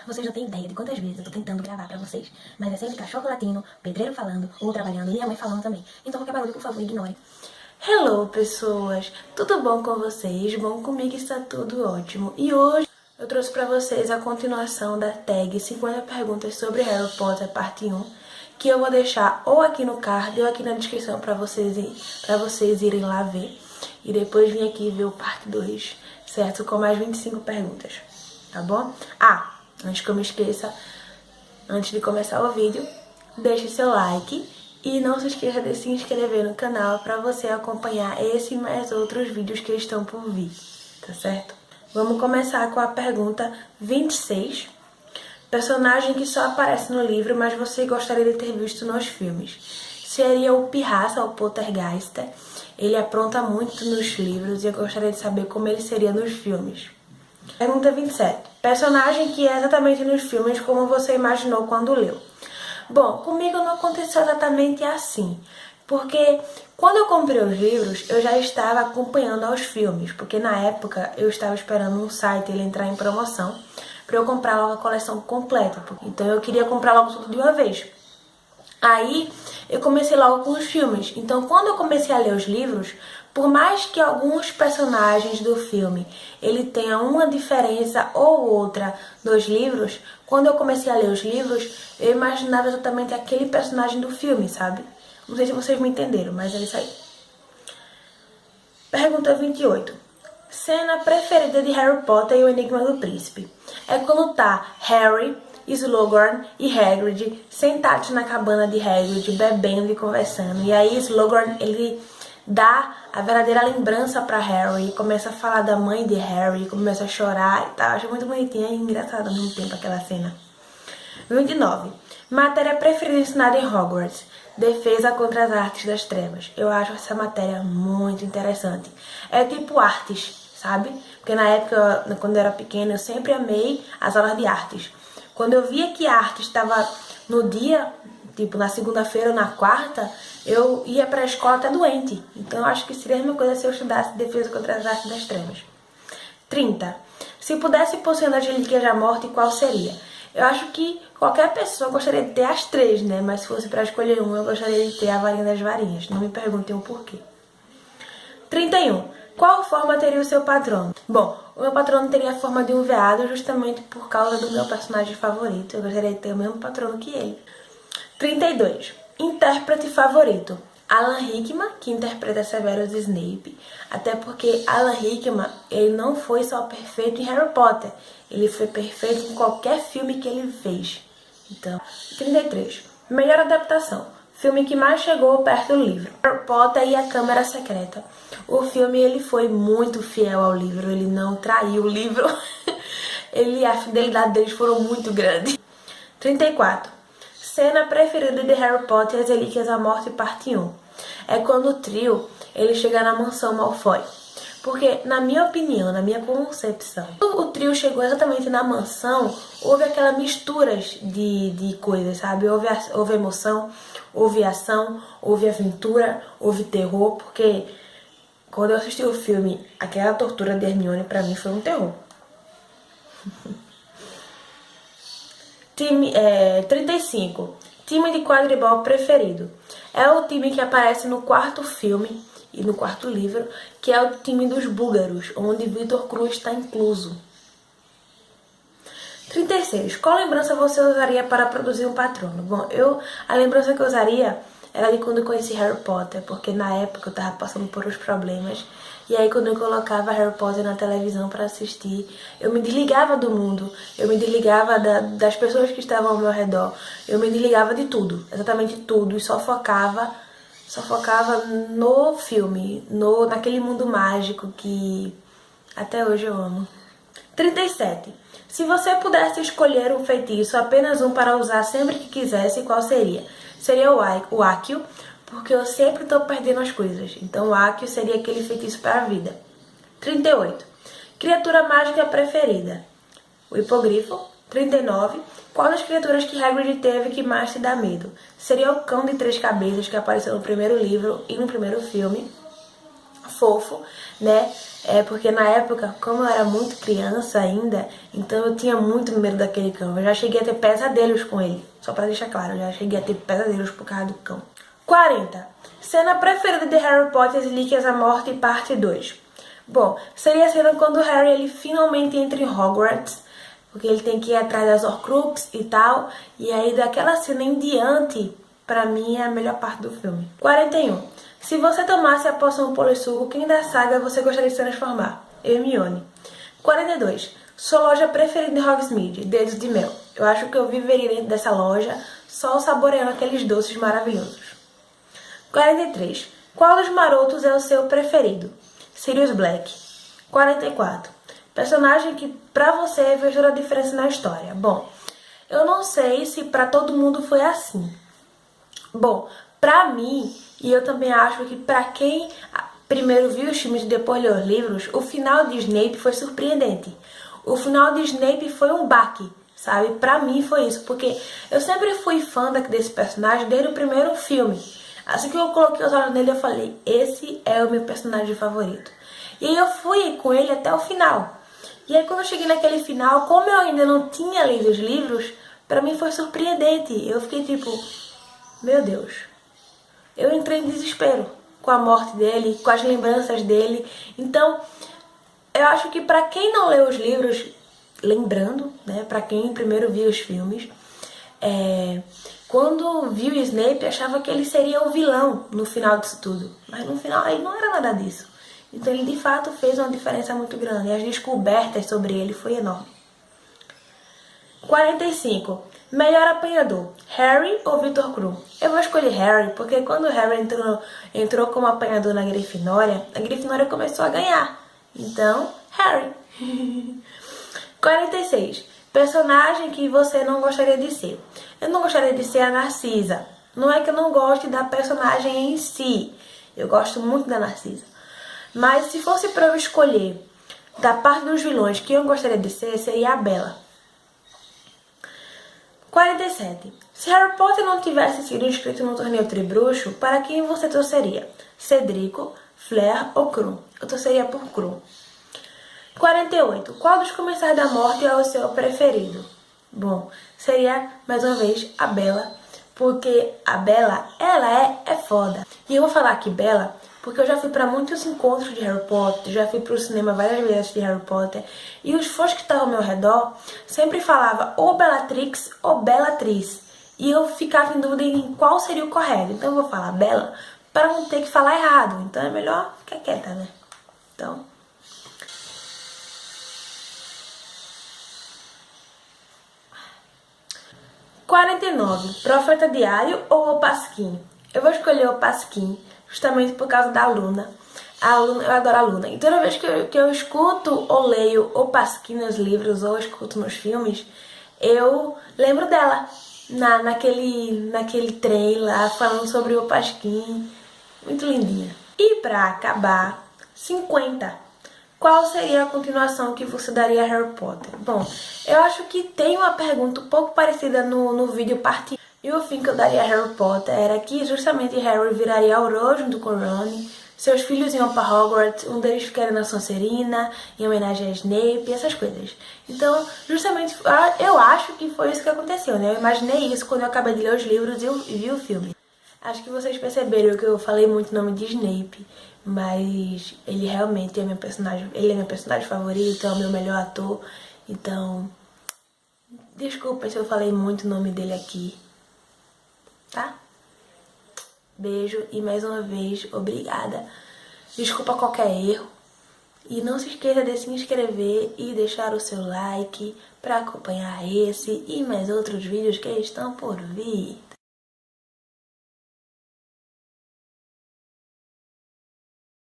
Vocês não têm ideia de quantas vezes eu tô tentando gravar pra vocês, mas é sempre cachorro latindo, pedreiro falando, ou trabalhando, e minha mãe falando também. Então qualquer barulho, por favor, ignore. Hello, pessoas! Tudo bom com vocês? Bom, comigo está tudo ótimo. E hoje eu trouxe pra vocês a continuação da tag 50 perguntas sobre Harry Potter, parte 1, que eu vou deixar ou aqui no card ou aqui na descrição pra vocês irem lá ver. E depois vir aqui ver o parte 2, certo? Com mais 25 perguntas, tá bom? Antes que eu me esqueça, antes de começar o vídeo, deixe seu like e não se esqueça de se inscrever no canal para você acompanhar esse e mais outros vídeos que estão por vir, tá certo? Vamos começar com a pergunta 26. Personagem que só aparece no livro, mas você gostaria de ter visto nos filmes. Seria o Pirraça, o Poltergeist. Ele apronta muito nos livros e eu gostaria de saber como ele seria nos filmes. Pergunta 27. Personagem que é exatamente nos filmes como você imaginou quando leu. Bom, comigo não aconteceu exatamente assim, porque quando eu comprei os livros, eu já estava acompanhando aos filmes, porque na época eu estava esperando um site ele entrar em promoção para eu comprar logo a coleção completa, então eu queria comprar logo tudo de uma vez. Aí eu comecei logo com os filmes, então quando eu comecei a ler os livros, por mais que alguns personagens do filme ele tenha uma diferença ou outra nos livros, quando eu comecei a ler os livros, eu imaginava exatamente aquele personagem do filme, sabe? Não sei se vocês me entenderam, mas é isso aí. Pergunta 28. Cena preferida de Harry Potter e o Enigma do Príncipe. É quando tá Harry, Slughorn e Hagrid sentados na cabana de Hagrid, bebendo e conversando. E aí Slughorn, ele dá a verdadeira lembrança pra Harry, começa a falar da mãe de Harry, começa a chorar e tal. Acho muito bonitinha e engraçada ao mesmo tempo aquela cena. 29. Matéria preferida ensinada em Hogwarts. Defesa contra as artes das trevas. Eu acho essa matéria muito interessante. É tipo artes, sabe? Porque na época, quando eu era pequena, eu sempre amei as aulas de artes. Quando eu via que a arte estava no dia, tipo na segunda-feira ou na quarta, eu ia pra escola até doente. Então eu acho que seria a mesma coisa se eu estudasse defesa contra as artes das trevas. 30. Se pudesse possuir as relíquias da morte, qual seria? Eu acho que qualquer pessoa gostaria de ter as 3, né? Mas se fosse pra escolher uma, eu gostaria de ter a varinha das varinhas. Não me perguntem o porquê. 31. Qual forma teria o seu patrono? Bom, o meu patrono teria a forma de um veado justamente por causa do meu personagem favorito. Eu gostaria de ter o mesmo patrono que ele. 32. Intérprete favorito. Alan Rickman, que interpreta Severus Snape, até porque Alan Rickman, ele não foi só perfeito em Harry Potter, ele foi perfeito em qualquer filme que ele fez. Então, 33. Melhor adaptação. Filme que mais chegou perto do livro. Harry Potter e a Câmara Secreta. O filme ele foi muito fiel ao livro, ele não traiu o livro. A fidelidade deles foram muito grande. 34. Cena preferida de Harry Potter e as Relíquias da Morte, parte 1. É quando o trio ele chega na mansão Malfoy. Porque, na minha opinião, na minha concepção, quando o trio chegou exatamente na mansão, houve aquela mistura de coisas, sabe? Houve emoção, houve ação, houve aventura, houve terror, porque quando eu assisti o filme, aquela tortura de Hermione pra mim foi um terror. 35. Time de quadribol preferido. É o time que aparece no quarto filme e no quarto livro, que é o time dos búlgaros, onde Victor Cruz está incluso. 36. Qual lembrança você usaria para produzir um patrono? Bom, a lembrança que eu usaria era de quando eu conheci Harry Potter, porque na época eu tava passando por uns problemas, e aí quando eu colocava Harry Potter na televisão para assistir, eu me desligava do mundo, eu me desligava das pessoas que estavam ao meu redor, eu me desligava de tudo, exatamente tudo, e só focava no filme, naquele mundo mágico que até hoje eu amo. 37. Se você pudesse escolher um feitiço, apenas um para usar sempre que quisesse, qual seria? Seria o Accio, porque eu sempre estou perdendo as coisas. Então o Accio seria aquele feitiço para a vida. 38. Criatura mágica preferida? O hipogrifo. 39. Qual das criaturas que Hagrid teve que mais te dá medo? Seria o cão de 3 cabeças que apareceu no primeiro livro e no primeiro filme. fofo, né? Porque na época, como eu era muito criança ainda, então eu tinha muito medo daquele cão. Eu já cheguei a ter pesadelos com ele. Só pra deixar claro, eu já cheguei a ter pesadelos por causa do cão. 40. Cena preferida de Harry Potter e Relíquias da Morte, parte 2. Bom, seria a cena quando o Harry ele finalmente entra em Hogwarts, porque ele tem que ir atrás das Horcruxes e tal. E aí daquela cena em diante, pra mim é a melhor parte do filme. 41. Se você tomasse a poção polissuco, quem da saga você gostaria de se transformar? Hermione. 42. Sua loja preferida em Hogsmeade? Dedos de Mel. Eu acho que eu viveria dentro dessa loja, só saboreando aqueles doces maravilhosos. 43. Qual dos marotos é o seu preferido? Sirius Black. 44. Personagem que pra você fez toda a diferença na história. Bom, eu não sei se pra todo mundo foi assim. Bom, pra mim, e eu também acho que pra quem primeiro viu os filmes e depois leu os livros, o final de Snape foi surpreendente. O final de Snape foi um baque, sabe? Pra mim foi isso, porque eu sempre fui fã desse personagem desde o primeiro filme. Assim que eu coloquei os olhos nele, eu falei, esse é o meu personagem favorito. E aí eu fui com ele até o final. E aí quando eu cheguei naquele final, como eu ainda não tinha lido os livros, pra mim foi surpreendente. Eu fiquei tipo, meu Deus. Eu entrei em desespero com a morte dele, com as lembranças dele. Então, eu acho que pra quem não leu os livros, lembrando, né, pra quem primeiro viu os filmes, quando viu Snape, achava que ele seria o vilão no final disso tudo. Mas no final ele não era nada disso. Então ele de fato fez uma diferença muito grande. E as descobertas sobre ele foi enorme. 45. Melhor apanhador, Harry ou Victor Krum? Eu vou escolher Harry, porque quando o Harry entrou como apanhador na Grifinória, a Grifinória começou a ganhar. Então, Harry. 46. Personagem que você não gostaria de ser. Eu não gostaria de ser a Narcisa. Não é que eu não goste da personagem em si. Eu gosto muito da Narcisa. Mas se fosse para eu escolher da parte dos vilões que eu gostaria de ser, seria a Bella. 47. Se Harry Potter não tivesse sido inscrito no torneio Tribruxo, para quem você torceria? Cedrico, Flair ou Krum? Eu torceria por Krum. 48. Qual dos Comensais da Morte é o seu preferido? Bom, seria, mais uma vez, a Bella, porque a Bella, ela é foda. E eu vou falar aqui Bella, porque eu já fui pra muitos encontros de Harry Potter, já fui pro cinema várias vezes de Harry Potter, e os fãs que estavam ao meu redor sempre falavam ou Bellatrix ou Bellatriz, e eu ficava em dúvida em qual seria o correto. Então eu vou falar Bella para não ter que falar errado, então é melhor ficar quieta, né? Então... 49. Profeta Diário ou O Pasquim? Eu vou escolher O Pasquim, justamente por causa da Luna. Eu adoro a Luna. E toda vez que eu escuto ou leio O Pasquim nos livros ou escuto nos filmes, eu lembro dela. Naquele trem lá, falando sobre O Pasquim. Muito lindinha. E pra acabar, 50. Qual seria a continuação que você daria a Harry Potter? Bom, eu acho que tem uma pergunta um pouco parecida no vídeo parte 1. E o fim que eu daria a Harry Potter era que justamente Harry viraria Auror junto com Ron, seus filhos iam para Hogwarts, um deles ficaria na Sonserina, em homenagem a Snape e essas coisas. Então, justamente, eu acho que foi isso que aconteceu, né? Eu imaginei isso quando eu acabei de ler os livros e vi o filme. Acho que vocês perceberam que eu falei muito o nome de Snape, mas ele realmente é meu personagem, ele é meu personagem favorito, é o meu melhor ator, então desculpa se eu falei muito o nome dele aqui, tá? Beijo e mais uma vez, obrigada. Desculpa qualquer erro e não se esqueça de se inscrever e deixar o seu like para acompanhar esse e mais outros vídeos que estão por vir.